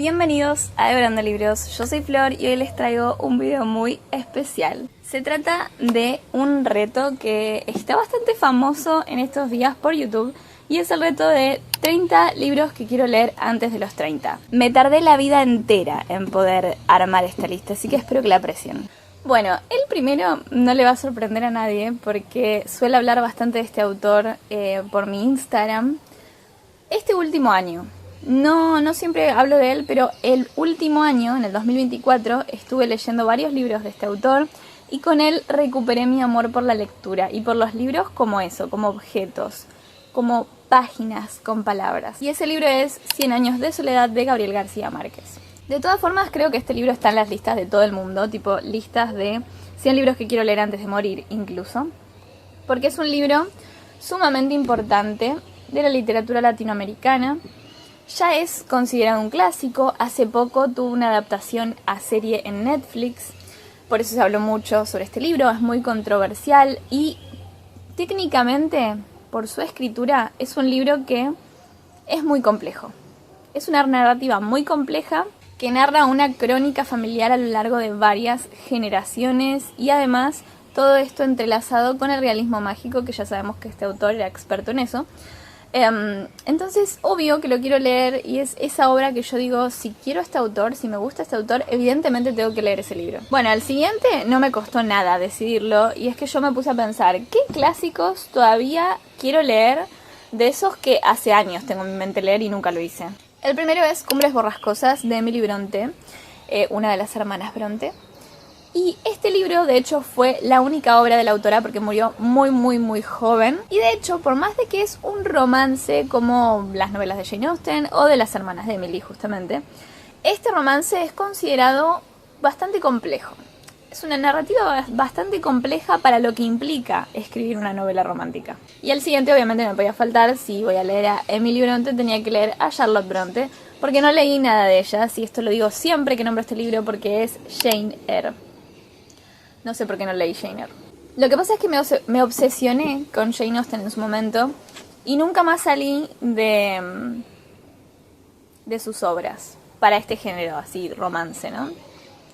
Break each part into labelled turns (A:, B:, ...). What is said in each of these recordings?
A: Bienvenidos a Devorando Libros, yo soy Flor y hoy les traigo un video muy especial. Se trata de un reto que está bastante famoso en estos días por YouTube y es el reto de 30 libros que quiero leer antes de los 30. Me tardé la vida entera en poder armar esta lista, así que espero que la aprecien. Bueno, el primero no le va a sorprender a nadie porque suelo hablar bastante de este autor por mi Instagram. Este último año. No siempre hablo de él, pero el último año, en el 2024, estuve leyendo varios libros de este autor y con él recuperé mi amor por la lectura y por los libros como eso, como objetos, como páginas con palabras. Y ese libro es 100 años de soledad de Gabriel García Márquez. De todas formas, creo que este libro está en las listas de todo el mundo, tipo listas de 100 libros que quiero leer antes de morir incluso, porque es un libro sumamente importante de la literatura latinoamericana. Ya es considerado un clásico, hace poco tuvo una adaptación a serie en Netflix, por eso se habló mucho sobre este libro, es muy controversial y técnicamente, por su escritura, es un libro que es muy complejo. Es una narrativa muy compleja que narra una crónica familiar a lo largo de varias generaciones y además todo esto entrelazado con el realismo mágico, que ya sabemos que este autor era experto en eso. Entonces, obvio que lo quiero leer y es esa obra que yo digo, si quiero a este autor, si me gusta este autor, evidentemente tengo que leer ese libro. Bueno, al siguiente no me costó nada decidirlo y es que yo me puse a pensar, ¿qué clásicos todavía quiero leer de esos que hace años tengo en mi mente leer y nunca lo hice? El primero es Cumbres Borrascosas de Emily Bronte, una de las hermanas Bronte. Y este libro, de hecho, fue la única obra de la autora porque murió muy joven. Y de hecho, por más de que es un romance como las novelas de Jane Austen o de las hermanas de Emily, justamente, este romance es considerado bastante complejo. Es una narrativa bastante compleja para lo que implica escribir una novela romántica. Y el siguiente, obviamente, no podía faltar. Si voy a leer a Emily Bronte, tenía que leer a Charlotte Bronte, porque no leí nada de ellas. Y esto lo digo siempre que nombro este libro porque es Jane Eyre. No sé por qué no leí Jane Eyre. Lo que pasa es que me obsesioné con Jane Austen en su momento y nunca más salí de sus obras para este género, así, romance, ¿no?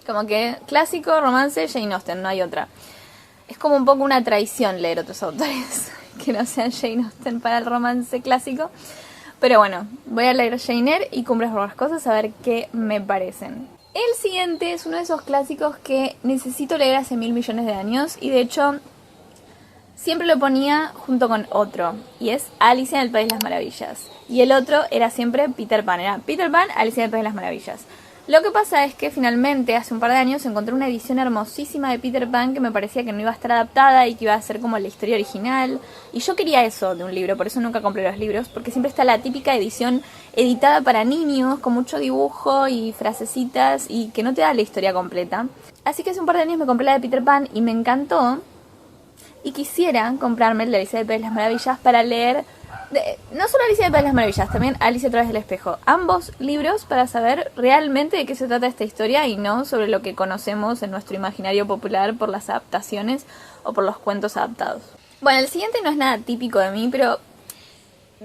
A: Como que clásico, romance, Jane Austen, no hay otra. Es como un poco una traición leer otros autores que no sean Jane Austen para el romance clásico. Pero bueno, voy a leer Jane Eyre y Cumbres Borrascosas a ver qué me parecen. El siguiente es uno de esos clásicos que necesito leer hace 1000 millones de años y de hecho siempre lo ponía junto con otro y es Alicia en el País de las Maravillas. Y el otro era siempre Peter Pan, Alicia en el País de las Maravillas. Lo que pasa es que finalmente hace un par de años encontré una edición hermosísima de Peter Pan que me parecía que no iba a estar adaptada y que iba a ser como la historia original. Y yo quería eso de un libro, por eso nunca compré los libros, porque siempre está la típica edición editada para niños, con mucho dibujo y frasecitas y que no te da la historia completa. Así que hace un par de años me compré la de Peter Pan y me encantó. Y quisiera comprarme el de Alicia en el País de las Maravillas para leer... no solo Alicia en el País de las Maravillas, también Alicia a través del espejo. Ambos libros para saber realmente de qué se trata esta historia y no sobre lo que conocemos en nuestro imaginario popular por las adaptaciones o por los cuentos adaptados. Bueno, el siguiente no es nada típico de mí, pero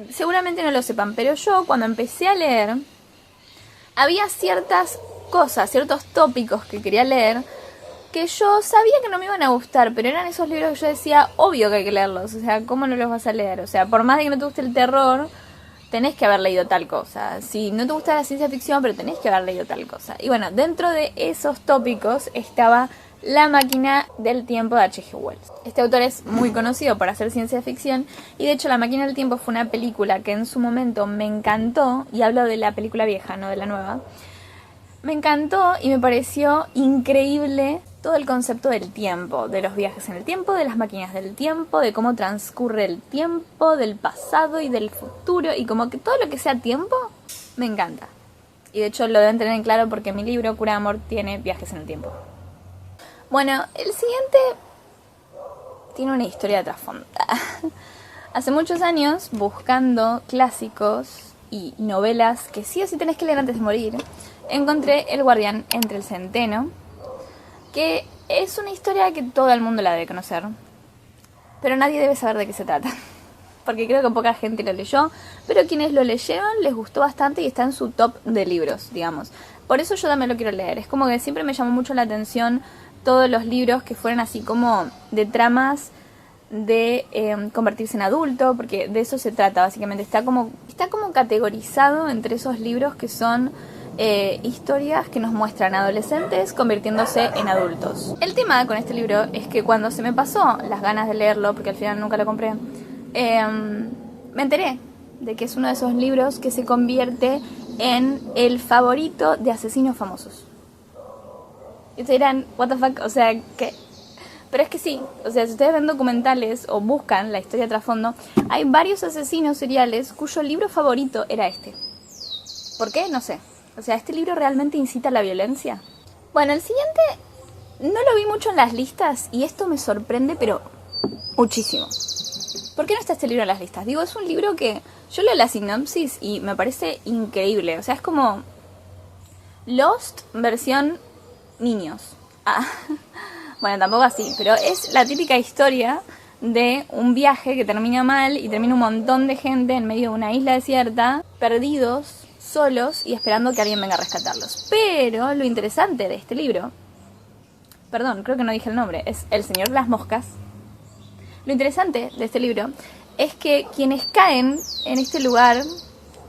A: seguramente no lo sepan. Pero yo cuando empecé a leer, había ciertas cosas, ciertos tópicos que quería leer que yo sabía que no me iban a gustar, pero eran esos libros que yo decía, obvio que hay que leerlos, o sea, ¿cómo no los vas a leer? O sea, por más de que no te guste el terror, tenés que haber leído tal cosa. Si no te gusta la ciencia ficción, pero tenés que haber leído tal cosa. Y bueno, dentro de esos tópicos estaba La máquina del tiempo de H.G. Wells. Este autor es muy conocido por hacer ciencia ficción y de hecho La máquina del tiempo fue una película que en su momento me encantó, y hablo de la película vieja, no de la nueva. Me encantó y me pareció increíble todo el concepto del tiempo, de los viajes en el tiempo, de las máquinas del tiempo, de cómo transcurre el tiempo, del pasado y del futuro, y como que todo lo que sea tiempo, me encanta. Y de hecho lo deben tener en claro porque mi libro, Cura de Amor, tiene viajes en el tiempo. Bueno, el siguiente tiene una historia de trasfondo. Hace muchos años, buscando clásicos y novelas que sí o sí tenés que leer antes de morir, encontré El guardián entre el centeno, que es una historia que todo el mundo la debe conocer, pero nadie debe saber de qué se trata. porque creo que poca gente lo leyó, pero quienes lo leyeron les gustó bastante y está en su top de libros, digamos. Por eso yo también lo quiero leer. Es como que siempre me llamó mucho la atención todos los libros que fueran así como de tramas de convertirse en adulto, porque de eso se trata básicamente. Está como categorizado entre esos libros que son historias que nos muestran adolescentes convirtiéndose en adultos. El tema con este libro es que cuando se me pasó las ganas de leerlo, porque al final nunca lo compré, me enteré de que es uno de esos libros que se convierte en el favorito de asesinos famosos. Y ustedes dirán, what the fuck, o sea, ¿qué? Pero es que sí, o sea, si ustedes ven documentales o buscan la historia trasfondo, hay varios asesinos seriales cuyo libro favorito era este. ¿Por qué? No sé. O sea, ¿este libro realmente incita a la violencia? Bueno, el siguiente no lo vi mucho en las listas y esto me sorprende, pero muchísimo. ¿Por qué no está este libro en las listas? Digo, es un libro que yo leo la sinopsis y me parece increíble. O sea, es como Lost versión niños. Ah, bueno, tampoco así, pero es la típica historia de un viaje que termina mal y termina un montón de gente en medio de una isla desierta, perdidos, solos y esperando que alguien venga a rescatarlos. Pero lo interesante de este libro, perdón, creo que no dije el nombre, es El Señor de las Moscas. Lo interesante de este libro es que quienes caen en este lugar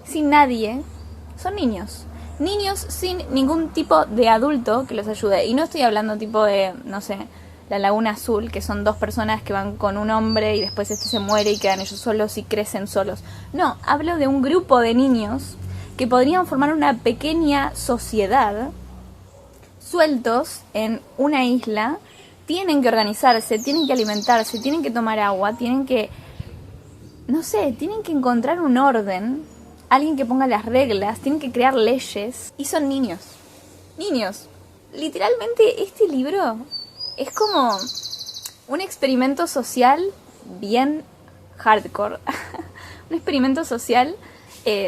A: sin nadie son niños. Niños sin ningún tipo de adulto que los ayude. Y no estoy hablando tipo de, no sé, La Laguna Azul, que son dos personas que van con un hombre y después este se muere y quedan ellos solos y crecen solos. No, hablo de un grupo de niños que podrían formar una pequeña sociedad sueltos en una isla. Tienen que organizarse, tienen que alimentarse, tienen que tomar agua, tienen que, no sé, tienen que encontrar un orden, alguien que ponga las reglas, tienen que crear leyes. Y son niños. Niños. Literalmente este libro es como un experimento social bien hardcore. Un experimento social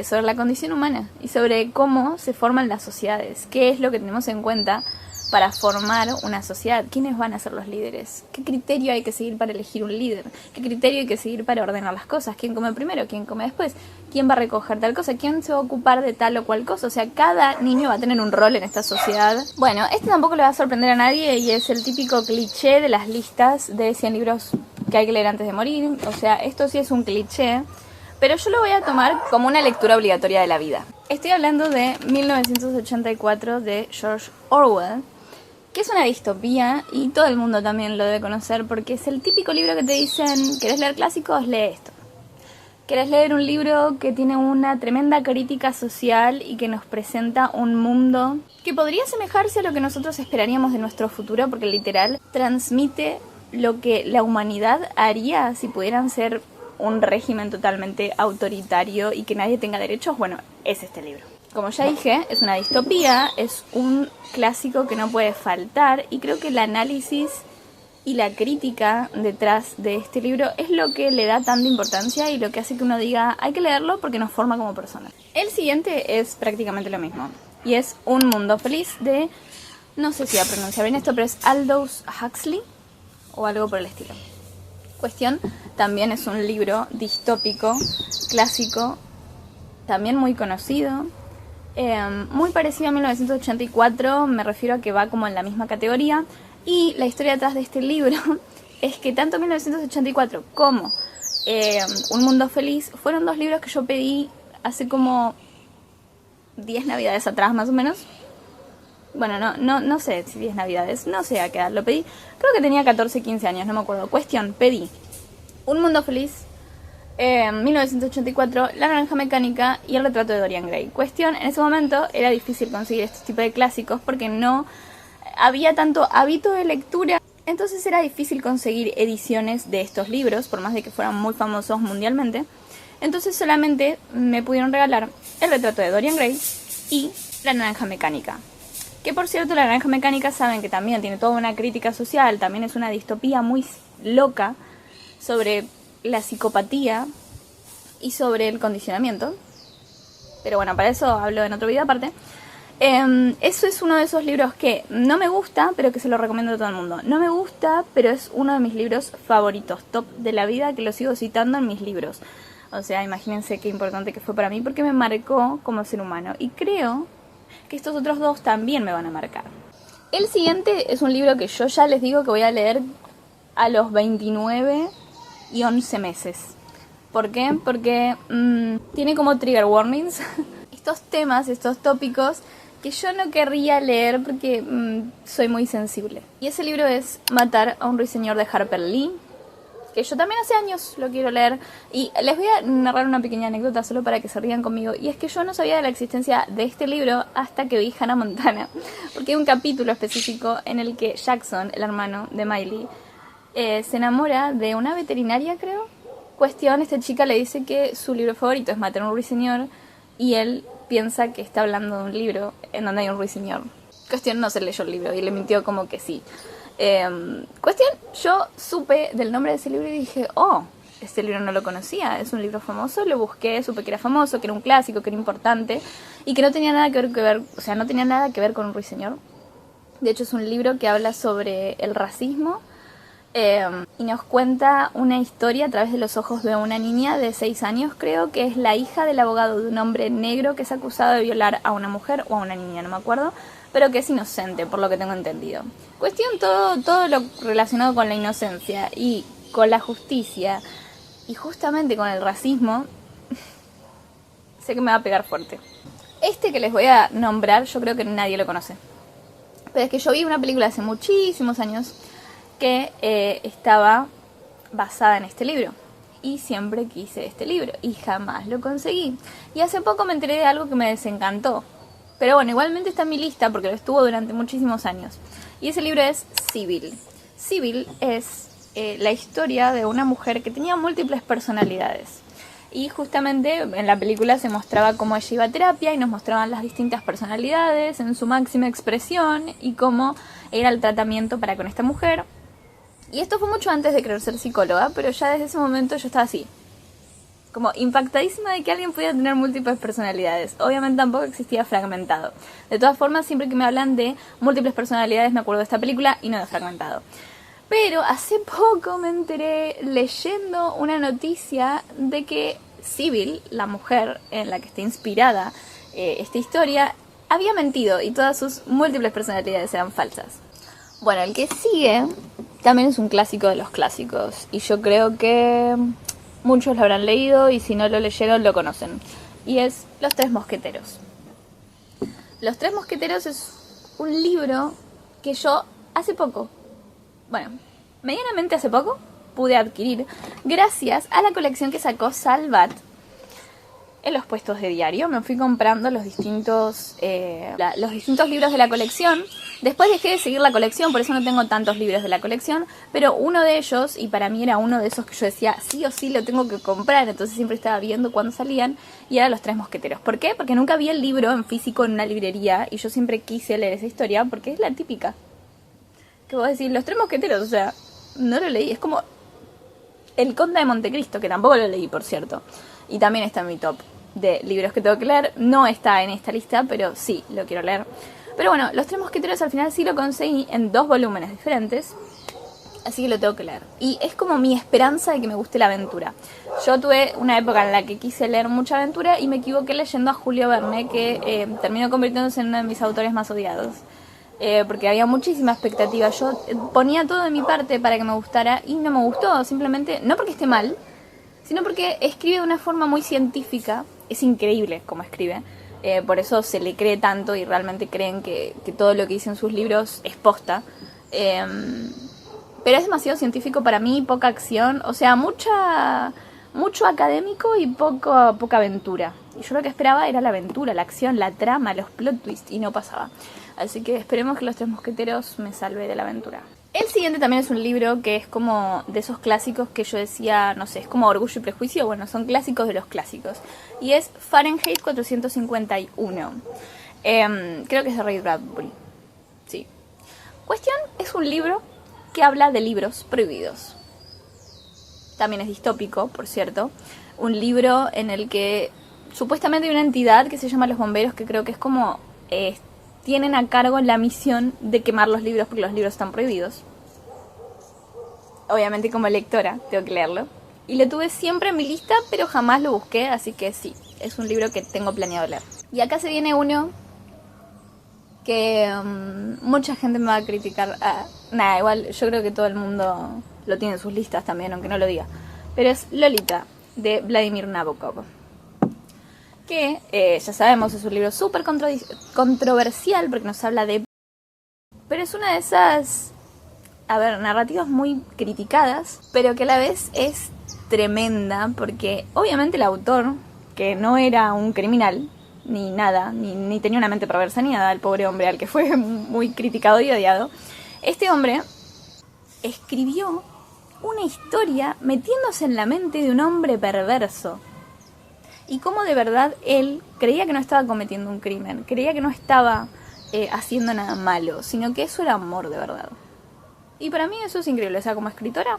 A: sobre la condición humana y sobre cómo se forman las sociedades. ¿Qué es lo que tenemos en cuenta para formar una sociedad? ¿Quiénes van a ser los líderes? ¿Qué criterio hay que seguir para elegir un líder? ¿Qué criterio hay que seguir para ordenar las cosas? ¿Quién come primero? ¿Quién come después? ¿Quién va a recoger tal cosa? ¿Quién se va a ocupar de tal o cual cosa? O sea, cada niño va a tener un rol en esta sociedad. Bueno, este tampoco le va a sorprender a nadie y es el típico cliché de las listas de 100 libros que hay que leer antes de morir. O sea, esto sí es un cliché, pero yo lo voy a tomar como una lectura obligatoria de la vida. Estoy hablando de 1984 de George Orwell, que es una distopía y todo el mundo también lo debe conocer porque es el típico libro que te dicen, ¿querés leer clásicos? Lee esto. ¿Querés leer un libro que tiene una tremenda crítica social y que nos presenta un mundo que podría asemejarse a lo que nosotros esperaríamos de nuestro futuro? Porque literal transmite lo que la humanidad haría si pudieran ser un régimen totalmente autoritario y que nadie tenga derechos. Bueno, es este libro. Como ya dije, es una distopía, es un clásico que no puede faltar y creo que el análisis y la crítica detrás de este libro es lo que le da tanta importancia y lo que hace que uno diga hay que leerlo porque nos forma como personas. El siguiente es prácticamente lo mismo y es Un Mundo Feliz de, no sé si voy a pronunciar bien esto, pero es Aldous Huxley o algo por el estilo. Cuestión, también es un libro distópico, clásico, también muy conocido. Muy parecido a 1984, me refiero a que va como en la misma categoría. Y la historia detrás de este libro es que tanto 1984 como Un Mundo Feliz fueron dos libros que yo pedí hace como 10 navidades atrás más o menos. Bueno, no sé si 10 navidades, no sé a qué edad lo pedí. Creo que tenía 14, 15 años, no me acuerdo. Cuestión, pedí Un Mundo Feliz, 1984, La Naranja Mecánica y El Retrato de Dorian Gray. Cuestión, en ese momento era difícil conseguir este tipo de clásicos porque no había tanto hábito de lectura. Entonces era difícil conseguir ediciones de estos libros, por más de que fueran muy famosos mundialmente. Entonces solamente me pudieron regalar El Retrato de Dorian Gray y La Naranja Mecánica. Que por cierto, La Naranja Mecánica saben que también tiene toda una crítica social, también es una distopía muy loca sobre la psicopatía y sobre el condicionamiento. Pero bueno, para eso hablo en otro video aparte. Eso es uno de esos libros que no me gusta, pero que se lo recomiendo a todo el mundo. No me gusta, pero es uno de mis libros favoritos, top de la vida, que lo sigo citando en mis libros. O sea, imagínense qué importante que fue para mí, porque me marcó como ser humano. Y creo que estos otros dos también me van a marcar. El siguiente es un libro que yo ya les digo que voy a leer a los 29 y 11 meses. ¿Por qué? Porque tiene como trigger warnings estos temas, estos tópicos que yo no querría leer porque soy muy sensible. Y ese libro es Matar a un ruiseñor de Harper Lee, que yo también hace años lo quiero leer. Y les voy a narrar una pequeña anécdota solo para que se rían conmigo. Y es que yo no sabía de la existencia de este libro hasta que vi Hannah Montana. Porque hay un capítulo específico en el que Jackson, el hermano de Miley, se enamora de una veterinaria, creo. Cuestión, esta chica le dice que su libro favorito es Matar a un ruiseñor y él piensa que está hablando de un libro en donde hay un ruiseñor. Cuestión, no se leyó el libro y le mintió como que sí. Cuestión, yo supe del nombre de ese libro y dije, oh, este libro no lo conocía, es un libro famoso, lo busqué, supe que era famoso, que era un clásico, que era importante y que no tenía nada que ver, o sea, no tenía nada que ver con un ruiseñor. De hecho, es un libro que habla sobre el racismo y nos cuenta una historia a través de los ojos de una niña de 6 años, creo, que es la hija del abogado de un hombre negro que es acusado de violar a una mujer o a una niña, no me acuerdo, pero que es inocente, por lo que tengo entendido. Cuestión, todo lo relacionado con la inocencia y con la justicia y justamente con el racismo, sé que me va a pegar fuerte. Este que les voy a nombrar, yo creo que nadie lo conoce. Pero es que yo vi una película hace muchísimos años que estaba basada en este libro. Y siempre quise este libro y jamás lo conseguí. Y hace poco me enteré de algo que me desencantó. Pero bueno, igualmente está en mi lista porque lo estuvo durante muchísimos años. Y ese libro es Sybil. Sybil es la historia de una mujer que tenía múltiples personalidades. Y justamente en la película se mostraba cómo ella iba a terapia y nos mostraban las distintas personalidades en su máxima expresión y cómo era el tratamiento para con esta mujer. Y esto fue mucho antes de querer ser psicóloga, pero ya desde ese momento yo estaba así, como impactadísima de que alguien pudiera tener múltiples personalidades. Obviamente tampoco existía fragmentado. De todas formas, siempre que me hablan de múltiples personalidades me acuerdo de esta película y no de fragmentado. Pero hace poco me enteré leyendo una noticia de que Sybil, la mujer en la que está inspirada esta historia, había mentido y todas sus múltiples personalidades eran falsas. Bueno, el que sigue también es un clásico de los clásicos y yo creo que muchos lo habrán leído y si no lo leyeron lo conocen. Y es Los Tres Mosqueteros. Los Tres Mosqueteros es un libro que yo hace poco, bueno, medianamente hace poco, pude adquirir gracias a la colección que sacó Salvat en los puestos de diario. Me fui comprando los distintos libros de la colección. Después dejé de seguir la colección, por eso no tengo tantos libros de la colección, pero uno de ellos, y para mí era uno de esos que yo decía, sí o sí lo tengo que comprar, entonces siempre estaba viendo cuándo salían, y era Los Tres Mosqueteros. ¿Por qué? Porque nunca vi el libro en físico en una librería, y yo siempre quise leer esa historia, porque es la típica. Que vos decís, Los Tres Mosqueteros, o sea, no lo leí, es como El Conde de Montecristo, que tampoco lo leí, por cierto, y también está en mi top de libros que tengo que leer. No está en esta lista, pero sí, lo quiero leer. Pero bueno, Los Tres Mosqueteros al final sí lo conseguí en 2 volúmenes diferentes, así que lo tengo que leer. Y es como mi esperanza de que me guste la aventura. Yo tuve una época en la que quise leer mucha aventura y me equivoqué leyendo a Julio Verne, que terminó convirtiéndose en uno de mis autores más odiados. Porque había muchísima expectativa. Yo ponía todo de mi parte para que me gustara y no me gustó. Simplemente, no porque esté mal, sino porque escribe de una forma muy científica. Es increíble cómo escribe. Por eso se le cree tanto y realmente creen que todo lo que dice en sus libros es posta. Pero es demasiado científico para mí, poca acción. O sea, mucho académico y poca aventura. Y yo lo que esperaba era la aventura, la acción, la trama, los plot twists, y no pasaba. Así que esperemos que Los Tres Mosqueteros me salve de la aventura. El siguiente también es un libro que es como de esos clásicos que yo decía, no sé, es como Orgullo y Prejuicio. Bueno, son clásicos de los clásicos. Y es Fahrenheit 451. Creo que es de Ray Bradbury. Sí. Cuestión, es un libro que habla de libros prohibidos. También es distópico, por cierto. Un libro en el que supuestamente hay una entidad que se llama Los Bomberos, que creo que es como tienen a cargo la misión de quemar los libros porque los libros están prohibidos. Obviamente como lectora tengo que leerlo. Y lo tuve siempre en mi lista, pero jamás lo busqué, así que sí, es un libro que tengo planeado leer. Y acá se viene uno que mucha gente me va a criticar. Nada, igual yo creo que todo el mundo lo tiene en sus listas también, aunque no lo diga. Pero es Lolita, de Vladimir Nabokov. Que ya sabemos, es un libro súper controversial porque nos habla de... Pero es una de esas, narrativas muy criticadas, pero que a la vez es tremenda porque obviamente el autor, que no era un criminal, ni nada, ni tenía una mente perversa ni nada, el pobre hombre al que fue muy criticado y odiado, este hombre escribió una historia metiéndose en la mente de un hombre perverso. Y cómo de verdad él creía que no estaba cometiendo un crimen, creía que no estaba haciendo nada malo, sino que eso era amor de verdad. Y para mí eso es increíble, o sea, como escritora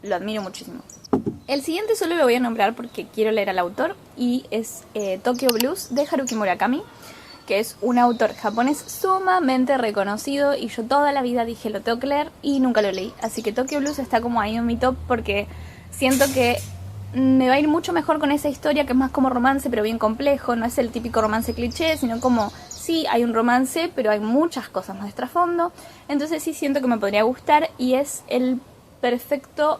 A: lo admiro muchísimo. El siguiente solo lo voy a nombrar porque quiero leer al autor, y es Tokyo Blues de Haruki Murakami, que es un autor japonés sumamente reconocido, y yo toda la vida dije lo tengo que leer y nunca lo leí. Así que Tokyo Blues está como ahí en mi top porque siento que me va a ir mucho mejor con esa historia, que es más como romance pero bien complejo, no es el típico romance cliché, sino como, sí, hay un romance pero hay muchas cosas más de trasfondo, entonces sí siento que me podría gustar y es el perfecto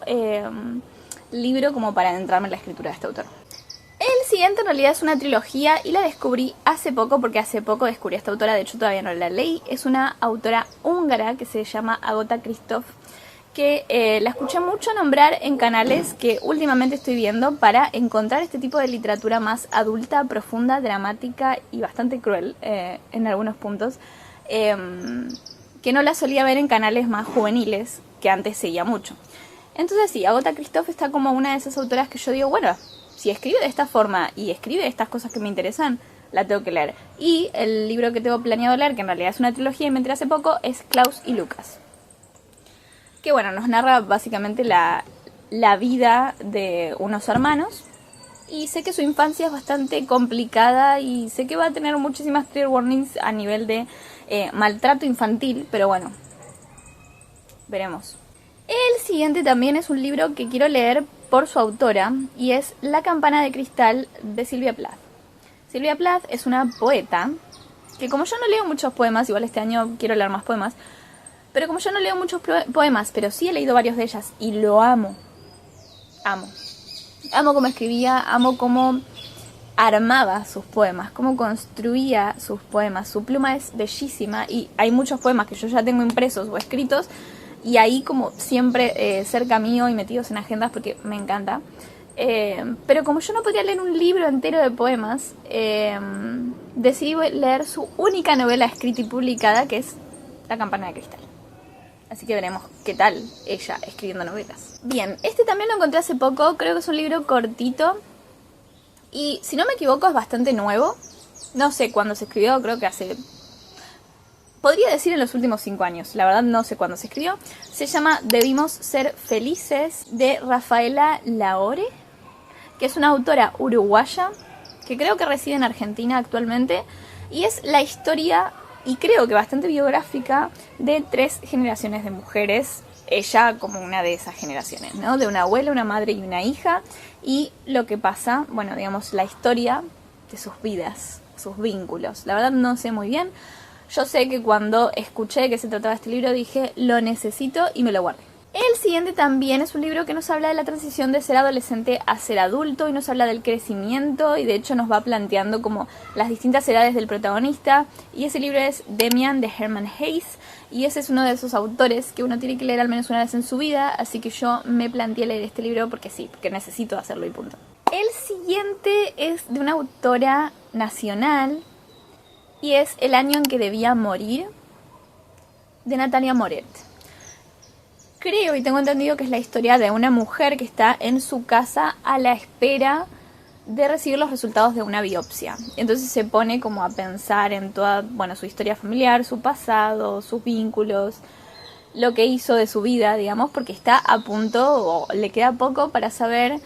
A: libro como para adentrarme en la escritura de este autor. El siguiente en realidad es una trilogía y la descubrí hace poco, porque hace poco descubrí a esta autora, de hecho todavía no la leí. Es una autora húngara que se llama Agota Kristof, que la escuché mucho nombrar en canales que últimamente estoy viendo para encontrar este tipo de literatura más adulta, profunda, dramática y bastante cruel en algunos puntos, que no la solía ver en canales más juveniles que antes seguía mucho. Entonces sí, Agota Kristof está como una de esas autoras que yo digo, bueno, si escribe de esta forma y escribe estas cosas que me interesan, la tengo que leer. Y el libro que tengo planeado leer, que en realidad es una trilogía y me enteré hace poco, es Klaus y Lucas. Que bueno, nos narra básicamente la vida de unos hermanos. Y sé que su infancia es bastante complicada y sé que va a tener muchísimas trigger warnings a nivel de maltrato infantil, pero bueno, veremos. El siguiente también es un libro que quiero leer por su autora, y es La campana de cristal de Sylvia Plath. Sylvia Plath es una poeta que, como yo no leo muchos poemas, igual este año quiero leer más poemas, pero como yo no leo muchos poemas, pero sí he leído varios de ellas y lo amo. Amo cómo escribía, amo cómo armaba sus poemas, cómo construía sus poemas. Su pluma es bellísima y hay muchos poemas que yo ya tengo impresos o escritos y ahí como siempre cerca mío y metidos en agendas porque me encanta. Pero como yo no podía leer un libro entero de poemas, decidí leer su única novela escrita y publicada, que es La campana de cristal. Así que veremos qué tal ella escribiendo novelas. Bien, este también lo encontré hace poco, creo que es un libro cortito. Y si no me equivoco es bastante nuevo. No sé cuándo se escribió, creo que hace... podría decir en los últimos 5 años, la verdad no sé cuándo se escribió. Se llama Debimos ser felices, de Rafaela Laore, que es una autora uruguaya, que creo que reside en Argentina actualmente. Y es la historia, y creo que bastante biográfica, de 3 generaciones de mujeres. Ella como una de esas generaciones, ¿no? De una abuela, una madre y una hija. Y lo que pasa, bueno, digamos, la historia de sus vidas, sus vínculos. La verdad no sé muy bien. Yo sé que cuando escuché que se trataba este libro dije, lo necesito, y me lo guardé. El siguiente también es un libro que nos habla de la transición de ser adolescente a ser adulto y nos habla del crecimiento, y de hecho nos va planteando como las distintas edades del protagonista, y ese libro es Demian, de Hermann Hesse, y ese es uno de esos autores que uno tiene que leer al menos una vez en su vida, así que yo me planteé leer este libro porque sí, porque necesito hacerlo y punto. El siguiente es de una autora nacional y es El año en que debía morir, de Natalia Moret. Creo y tengo entendido que es la historia de una mujer que está en su casa a la espera de recibir los resultados de una biopsia. Entonces se pone como a pensar en toda, bueno, su historia familiar, su pasado, sus vínculos, lo que hizo de su vida, digamos, porque está a punto o le queda poco para saber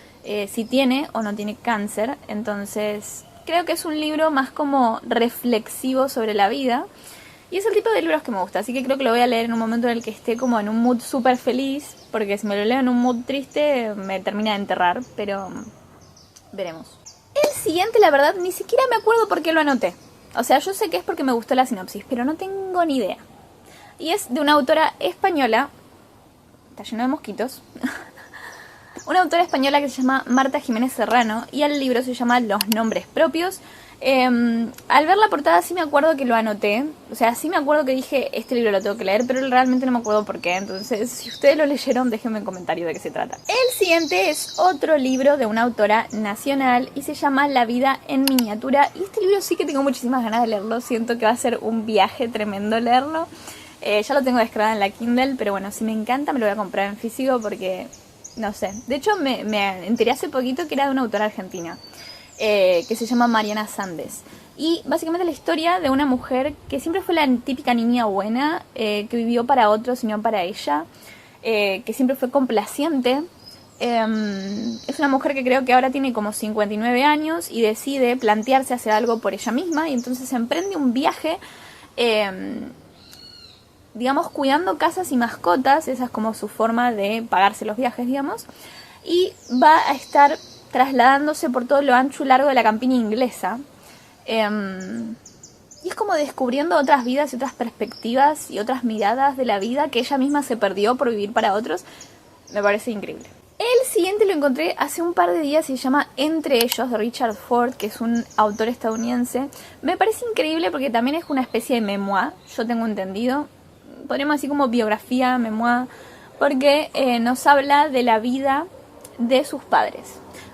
A: si tiene o no tiene cáncer. Entonces creo que es un libro más como reflexivo sobre la vida. Y es el tipo de libros que me gusta, así que creo que lo voy a leer en un momento en el que esté como en un mood súper feliz, porque si me lo leo en un mood triste me termina de enterrar, pero veremos. El siguiente, la verdad, ni siquiera me acuerdo por qué lo anoté. O sea, yo sé que es porque me gustó la sinopsis, pero no tengo ni idea. Y es de una autora española, está lleno de mosquitos, una autora española que se llama Marta Jiménez Serrano, y el libro se llama Los nombres propios. Al ver la portada sí me acuerdo que lo anoté, o sea, sí me acuerdo que dije este libro lo tengo que leer, pero realmente no me acuerdo por qué. Entonces, si ustedes lo leyeron, déjenme un comentario de qué se trata. El siguiente es otro libro de una autora nacional y se llama La vida en miniatura, y este libro sí que tengo muchísimas ganas de leerlo. Siento que va a ser un viaje tremendo leerlo. Ya lo tengo descargado en la Kindle, pero bueno, si me encanta me lo voy a comprar en físico porque, no sé, de hecho me enteré hace poquito que era de una autora argentina, que se llama Mariana Sández. Y básicamente la historia de una mujer que siempre fue la típica niña buena, que vivió para otros y no para ella, que siempre fue complaciente. Es una mujer que creo que ahora tiene como 59 años y decide plantearse hacer algo por ella misma, y entonces emprende un viaje, digamos, cuidando casas y mascotas. Esa es como su forma de pagarse los viajes, digamos. Y va a estar trasladándose por todo lo ancho y largo de la campiña inglesa. Y es como descubriendo otras vidas y otras perspectivas y otras miradas de la vida que ella misma se perdió por vivir para otros. Me parece increíble. El siguiente lo encontré hace un par de días y se llama Entre ellos, de Richard Ford, que es un autor estadounidense. Me parece increíble porque también es una especie de memoir, yo tengo entendido. Podríamos decir como biografía, memoir, porque nos habla de la vida de sus padres.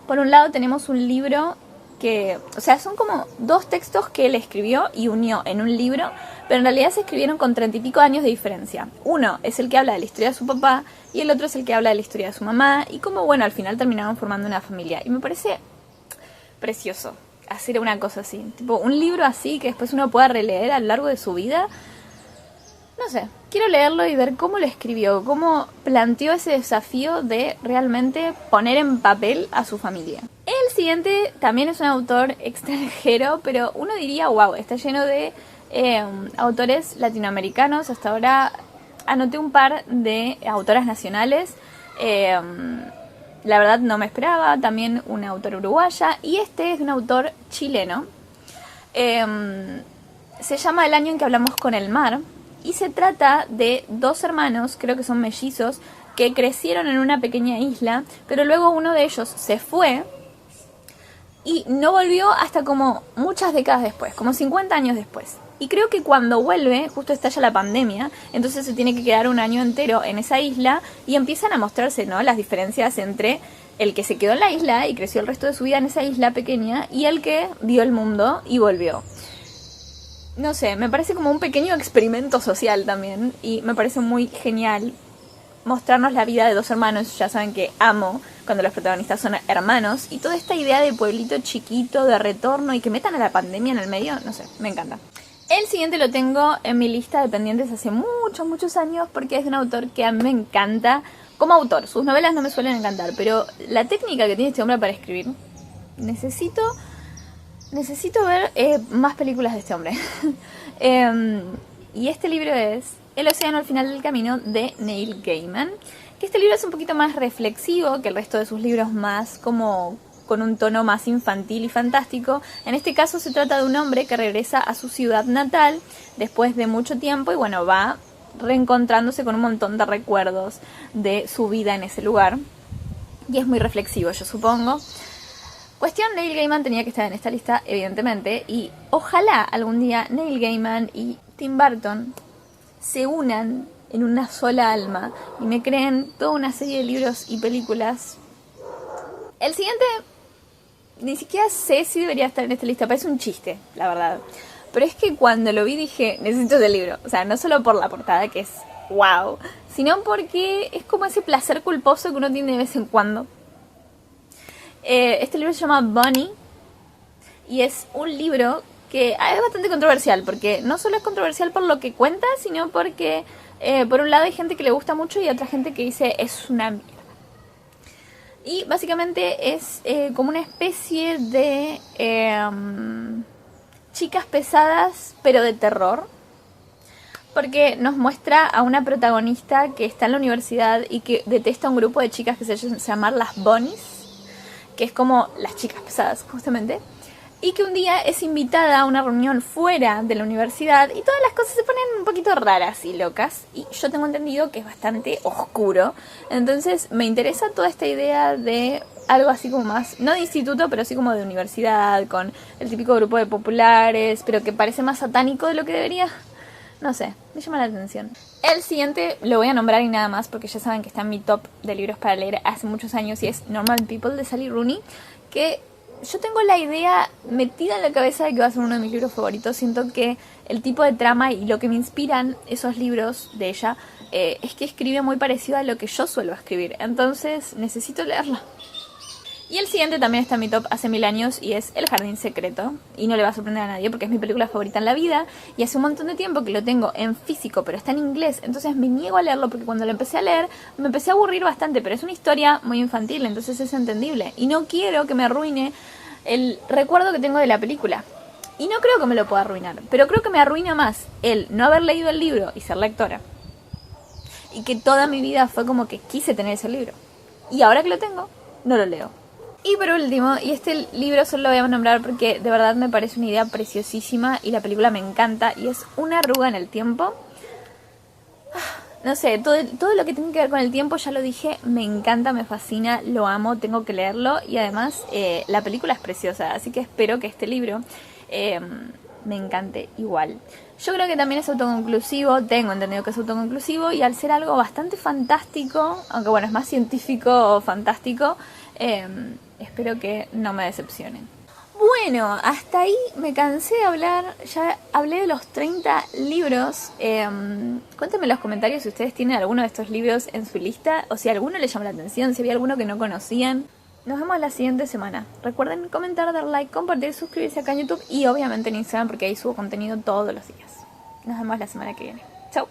A: Por un lado tenemos un libro que, o sea, son como dos textos que él escribió y unió en un libro, pero en realidad se escribieron con 30 y pico años de diferencia. Uno es el que habla de la historia de su papá y el otro es el que habla de la historia de su mamá, y como, bueno, al final terminaron formando una familia. Y me parece precioso hacer una cosa así, tipo un libro así que después uno pueda releer a lo largo de su vida. No sé, quiero leerlo y ver cómo lo escribió, cómo planteó ese desafío de realmente poner en papel a su familia. El siguiente también es un autor extranjero, pero uno diría, wow, está lleno de autores latinoamericanos. Hasta ahora anoté un par de autoras nacionales. La verdad no me esperaba. También una autora uruguaya, y este es de un autor chileno. Se llama El año en que hablamos con el mar. Y se trata de dos hermanos, creo que son mellizos, que crecieron en una pequeña isla, pero luego uno de ellos se fue y no volvió hasta como muchas décadas después, como 50 años después. Y creo que cuando vuelve, justo estalla la pandemia, entonces se tiene que quedar un año entero en esa isla y empiezan a mostrarse, ¿no?, las diferencias entre el que se quedó en la isla y creció el resto de su vida en esa isla pequeña y el que vio el mundo y volvió. No sé, me parece como un pequeño experimento social también, y me parece muy genial mostrarnos la vida de dos hermanos. Ya saben que amo cuando los protagonistas son hermanos, y toda esta idea de pueblito chiquito, de retorno, y que metan a la pandemia en el medio, no sé, me encanta. El siguiente lo tengo en mi lista de pendientes hace muchos años, porque es de un autor que a mí me encanta como autor. Sus novelas no me suelen encantar, pero la técnica que tiene este hombre para escribir, necesito ver más películas de este hombre. Y este libro es El océano al final del camino, de Neil Gaiman. Que este libro es un poquito más reflexivo que el resto de sus libros, más como con un tono más infantil y fantástico. En este caso se trata de un hombre que regresa a su ciudad natal después de mucho tiempo y, bueno, va reencontrándose con un montón de recuerdos de su vida en ese lugar. Y es muy reflexivo, yo supongo. Cuestión, Neil Gaiman tenía que estar en esta lista, evidentemente, y ojalá algún día Neil Gaiman y Tim Burton se unan en una sola alma y me creen toda una serie de libros y películas. El siguiente, ni siquiera sé si debería estar en esta lista, parece un chiste, la verdad. Pero es que cuando lo vi dije, necesito ese libro. O sea, no solo por la portada, que es wow, sino porque es como ese placer culposo que uno tiene de vez en cuando. Este libro se llama Bunny y es un libro que es bastante controversial, porque no solo es controversial por lo que cuenta, sino porque por un lado hay gente que le gusta mucho y otra gente que dice es una mierda. Y básicamente es como una especie de chicas pesadas, pero de terror. Porque nos muestra a una protagonista que está en la universidad y que detesta a un grupo de chicas que se llaman las Bunnies, que es como las chicas pesadas, justamente. Y que un día es invitada a una reunión fuera de la universidad y todas las cosas se ponen un poquito raras y locas. Y yo tengo entendido que es bastante oscuro. Entonces me interesa toda esta idea de algo así como más, no de instituto, pero sí como de universidad, con el típico grupo de populares, pero que parece más satánico de lo que debería. No sé, me llama la atención. El siguiente lo voy a nombrar y nada más porque ya saben que está en mi top de libros para leer hace muchos años y es Normal People de Sally Rooney, que yo tengo la idea metida en la cabeza de que va a ser uno de mis libros favoritos. Siento que el tipo de trama y lo que me inspiran esos libros de ella es que escribe muy parecido a lo que yo suelo escribir. Entonces necesito leerlo. Y el siguiente también está en mi top hace 1000 años y es El Jardín Secreto. Y no le va a sorprender a nadie porque es mi película favorita en la vida. Y hace un montón de tiempo que lo tengo en físico, pero está en inglés. Entonces me niego a leerlo porque cuando lo empecé a leer me empecé a aburrir bastante. Pero es una historia muy infantil, entonces es entendible. Y no quiero que me arruine el recuerdo que tengo de la película. Y no creo que me lo pueda arruinar. Pero creo que me arruina más el no haber leído el libro y ser lectora. Y que toda mi vida fue como que quise tener ese libro. Y ahora que lo tengo, no lo leo. Y por último, y este libro solo lo voy a nombrar porque de verdad me parece una idea preciosísima y la película me encanta, y es Una arruga en el tiempo. No sé, todo lo que tiene que ver con el tiempo, ya lo dije, me encanta, me fascina, lo amo, tengo que leerlo, y además la película es preciosa, así que espero que este libro me encante igual. Yo creo que también es autoconclusivo, tengo entendido que es autoconclusivo, y al ser algo bastante fantástico, aunque bueno, es más científico o fantástico, espero que no me decepcionen. Bueno, hasta ahí me cansé de hablar, ya hablé de los 30 libros. Cuéntenme en los comentarios si ustedes tienen alguno de estos libros en su lista, o si a alguno les llamó la atención, si había alguno que no conocían. Nos vemos la siguiente semana. Recuerden comentar, dar like, compartir, suscribirse acá en YouTube y obviamente en Instagram porque ahí subo contenido todos los días. Nos vemos la semana que viene. Chau.